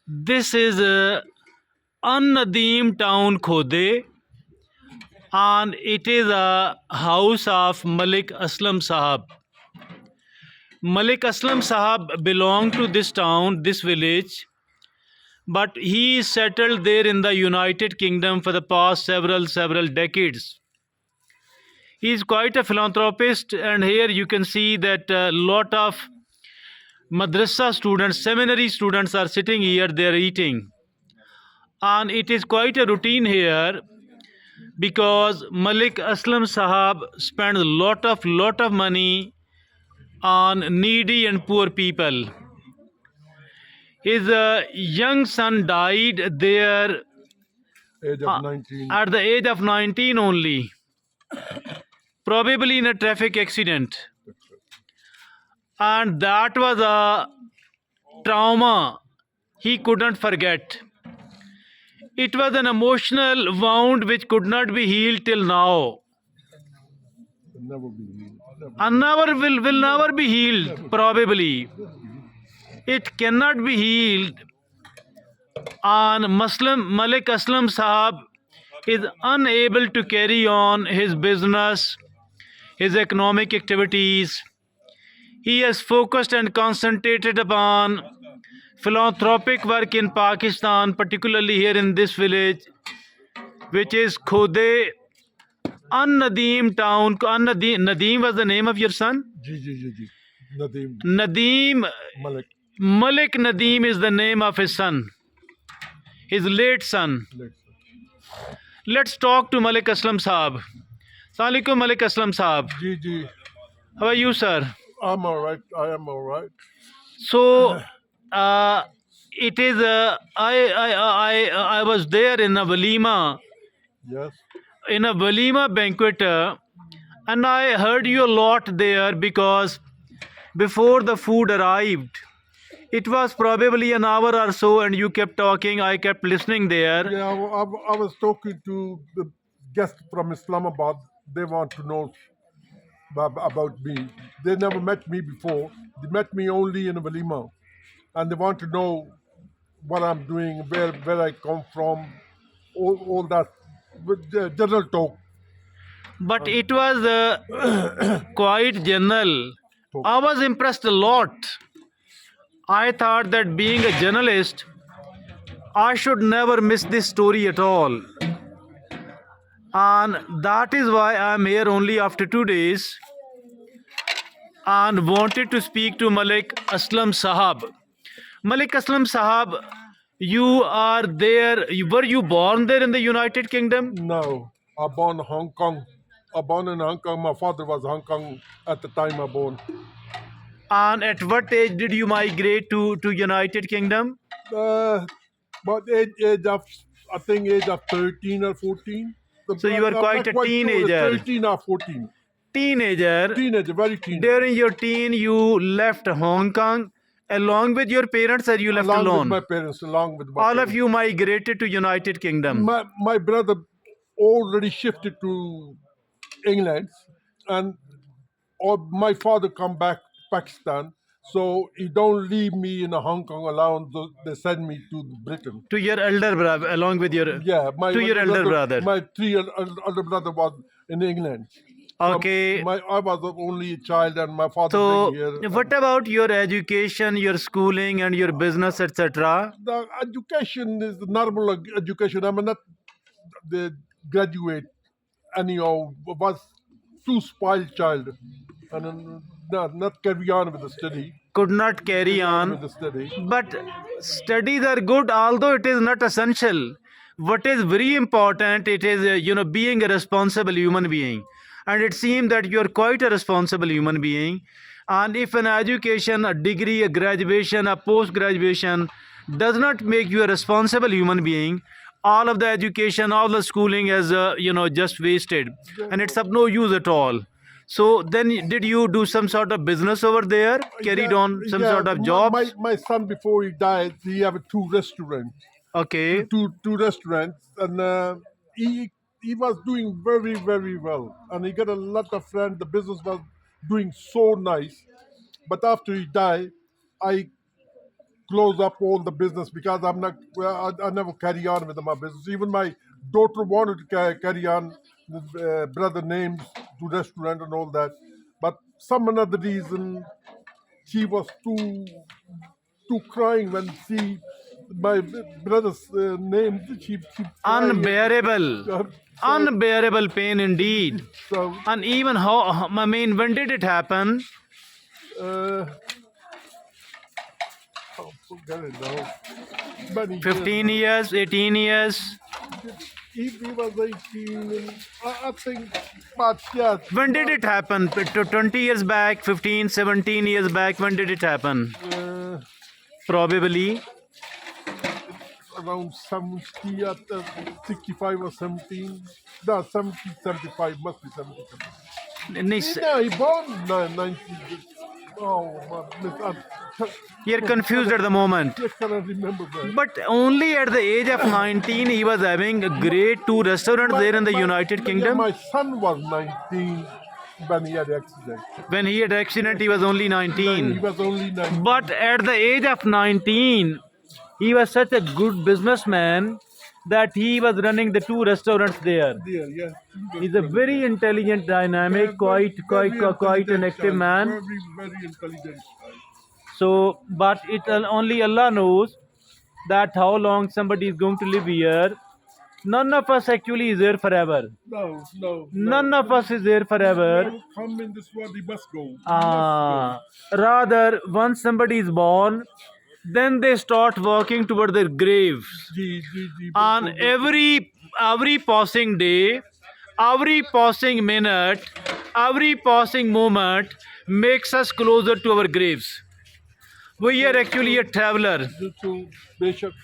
This is An-Nadeem town Khode, and it is a house of Malik Aslam Sahab. Malik Aslam Sahab belonged to this town, this village, but he settled there in the United Kingdom for the past several decades. He is quite a philanthropist, and here you can see that a lot of madrasa students, seminary students are sitting here, they are eating. And it is quite a routine here because Malik Aslam Sahab spends a lot of money on needy and poor people. His young son died there Age of 19. at the age of 19 only, probably in a traffic accident. And that was a trauma he couldn't forget. It was an emotional wound which could not be healed till now. Never be healed. And will never be healed, probably. It cannot be healed. And Malik Aslam Sahab is unable to carry on his business, his economic activities. He has focused and concentrated upon philanthropic work in Pakistan, particularly here in this village, which is Khode. An-Nadeem town. Nadeem was the name of your son? G. Nadeem Nadeem. Malik. Malik Nadeem is the name of his son, his late son. Let's talk to Malik Aslam Saab. Assalamu alaikum, Malik Aslam Saab. G. How are you, sir? I'm all right. I am all right. So, it is. I was there in a walima, Yes. in a walima banquet, and I heard you a lot there because before the food arrived, it was probably an hour or so, and you kept talking. I kept listening there. Yeah, I was talking to the guests from Islamabad. They want to know about me. They never met me before. They met me only in a walima, and they want to know what I'm doing, where I come from, all that with the general talk. But it was quite general. I was impressed a lot. I thought that being a journalist, I should never miss this story at all. And that is why I am here only after 2 days and wanted to speak to Malik Aslam Sahab. Malik Aslam Sahab, you are there. Were you born there in the United Kingdom? No, I born in Hong Kong. I born in Hong Kong. My father was Hong Kong at the time I born. And at what age did you migrate to United Kingdom? But age of, I think age of 13 or 14. So you are quite a teenager. 13 or 14. Teenager. Teenager, very teenager. During your teen, you left Hong Kong along with your parents, or you left along alone? with my parents, along with my All parents. of you migrated to United Kingdom. My brother already shifted to England, and my father come back to Pakistan. So he don't leave me in Hong Kong alone. They send me to Britain. To your elder brother, along with your Yeah, my to your elder brother. My older brother was in England. Okay. I was the only child, and my father So, bring here. what about your education, your schooling, and your business, etc.? The education is the normal education. I'm not the graduate anyhow. Was too spoiled child, and not carry on with the study. Could not carry on. With the study. But studies are good, although it is not essential. What is very important, it is being a responsible human being, and it seems that you are quite a responsible human being. And if an education, a degree, a graduation, a post graduation does not make you a responsible human being, all of the education, all the schooling is just wasted, and it's of no use at all. So then, did you do some sort of business over there? Carried on some sort of job? My son, before he died, he have two restaurants. Okay. Two restaurants, and he was doing very well, and he got a lot of friends. The business was doing so nice, but after he died, I close up all the business because I'm not. Well, I never carry on with my business. Even my daughter wanted to carry on the brother names to restaurant and all that, but some another reason she was too crying when she my brother's name. She cried. Unbearable. So, Unbearable pain indeed. so And even I mean, when did it happen? oh, forget it now. Many 15 years, 18 years? He was 18, and I think, but yes. When did it happen? 20 years back, 15, 17 years back, when did it happen? Probably. Around 70, 65 or 17. No, 70, 75, must be 70. Nis- No, he born 90. Oh, man, You're confused at the moment. I cannot remember that. But only at the age of 19, he was having a great two restaurants there in the United Kingdom. My son was 19 when he had accident. When he had accident, he was only He 19. was only 19. But at the age of 19, he was such a good businessman that he was running the two restaurants there. There, yeah. He's a very intelligent, dynamic, quite an active man. Very, very intelligent. So, but it only Allah knows that how long somebody is going to live here. None of us actually is here forever. No. None of us is here forever. Never come in this world, he must go. Rather, once somebody is born, then they start walking toward their graves. On every passing day, every passing minute, every passing moment makes us closer to our graves. We are actually a traveler, Bishop.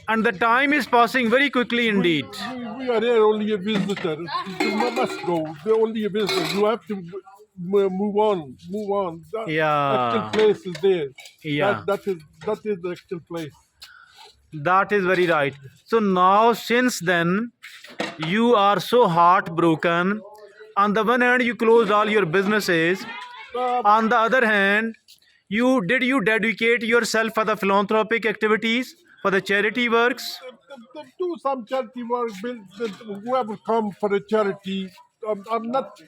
and the time is passing very quickly indeed. We are here only a visitor. You must go. We're only a visitor. You have to move on. The Yeah. actual place is there. Yeah. That is the actual place. That is very right. So now, since then, you are so heartbroken. On the one hand, you closed all your businesses. On the other hand, you dedicate yourself for the philanthropic activities, for the charity works? Do some charity work. Whoever come for a charity, I'm not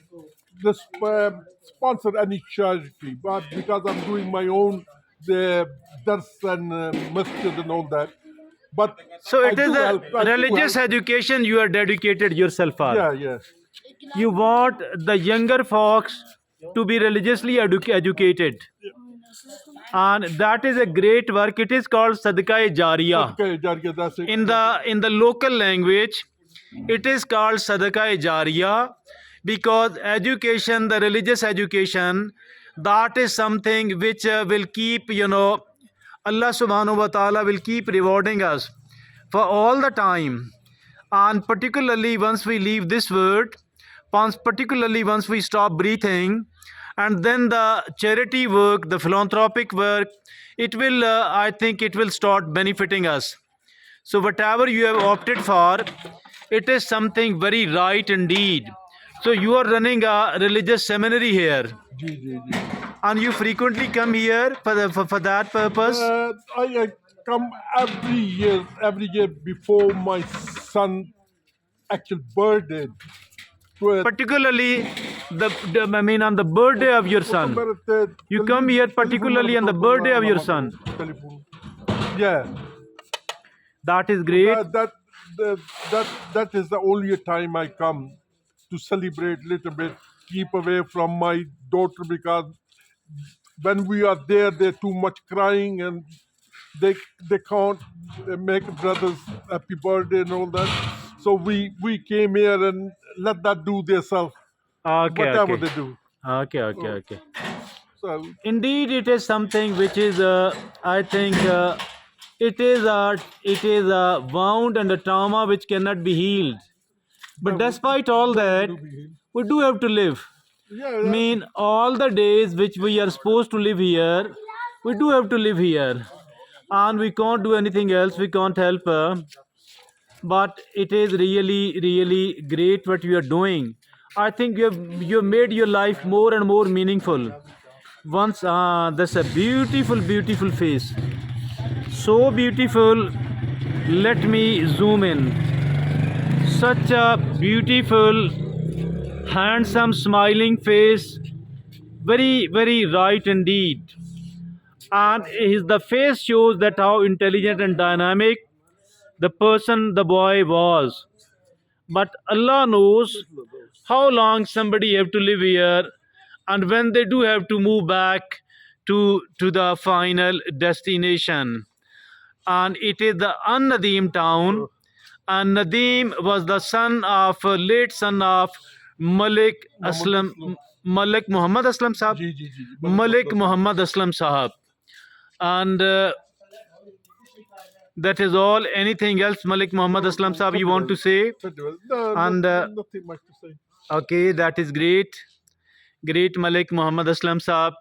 sponsor any charity, but because I'm doing my own the dars and masjid and all that. But So it I is do a help- I do religious help. education you are dedicated yourself for. Yeah. You want the younger folks to be religiously educated. And that is a great work. It is called Sadaqah Jariyah. Okay, Jariyah, that's it. In the local language, it is called Sadaqah Jariyah because education, the religious education, that is something which will keep, Allah subhanahu wa ta'ala will keep rewarding us for all the time. And particularly once we leave this world, particularly once we stop breathing, and then the charity work, the philanthropic work, it will, I think it will start benefiting us. So whatever you have opted for, it is something very right indeed. So you are running a religious seminary here, Ji. and you frequently come here for that purpose. I come every year before my son actual birthday. Particularly on the birthday of your son. You come here particularly on the birthday of your son. Yeah. That is great. That is the only time I come to celebrate a little bit, keep away from my daughter because when we are there, they're too much crying and they can't make brothers happy birthday and all that. So we came here and let that do themselves. Whatever they do. Okay. So Indeed, it is something which is, I think, it is a wound and a trauma which cannot be healed. But despite all that, we do have to live. yeah, I mean, all the days which we are supposed to live here, we do have to live here. And we can't do anything else, we can't help. But it is really, really great what you are doing. I think you have made your life more and more meaningful. Once, that's a beautiful face. so beautiful. Let me zoom in. Such a beautiful, handsome, smiling face. Very, very right indeed. And the face shows that how intelligent and dynamic the person, the boy was. But Allah knows how long somebody have to live here, and when they do have to move back to the final destination. And it is the An-Nadim town, and Nadim was the late son of Malik Aslam, Malik Muhammad Aslam Sahab, ji ji ji Malik Muhammad Aslam Sahab. And that is all. Anything else, Malik Muhammad Aslam Sahab, you want to say? No, And nothing much to say. okay, that is great. Great, Malik Muhammad Aslam Saab,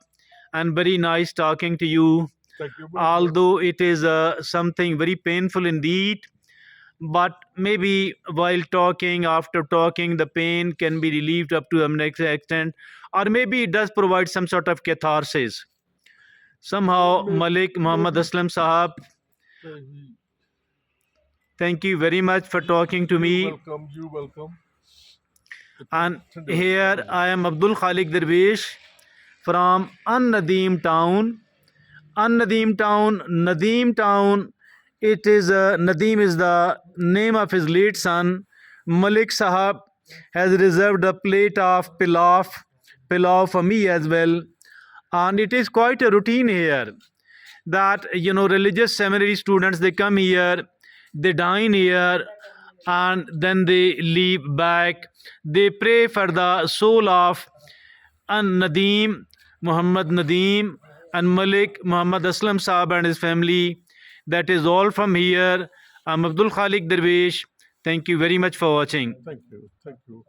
and very nice talking to you. Thank you. Although it is something very painful indeed, but maybe while talking, after talking, the pain can be relieved up to a next extent, or maybe it does provide some sort of catharsis. Somehow, Malik Muhammad Aslam Sahab, thank you very much for talking to me. Welcome, you welcome. And here I am Abdul Khalik Darwish from An-Nadim town. An-Nadim town, Nadim town. It is Nadim is the name of his late son. Malik Sahab has reserved a plate of pilau for me as well. And it is quite a routine here that religious seminary students, they come here, they dine here, and then they leave back. They pray for the soul of Nadim, Muhammad Nadim, and Malik Muhammad Aslam Saab and his family. That is all from here. I'm Abdul Khalik Darwish. Thank you very much for watching. Thank you. Thank you.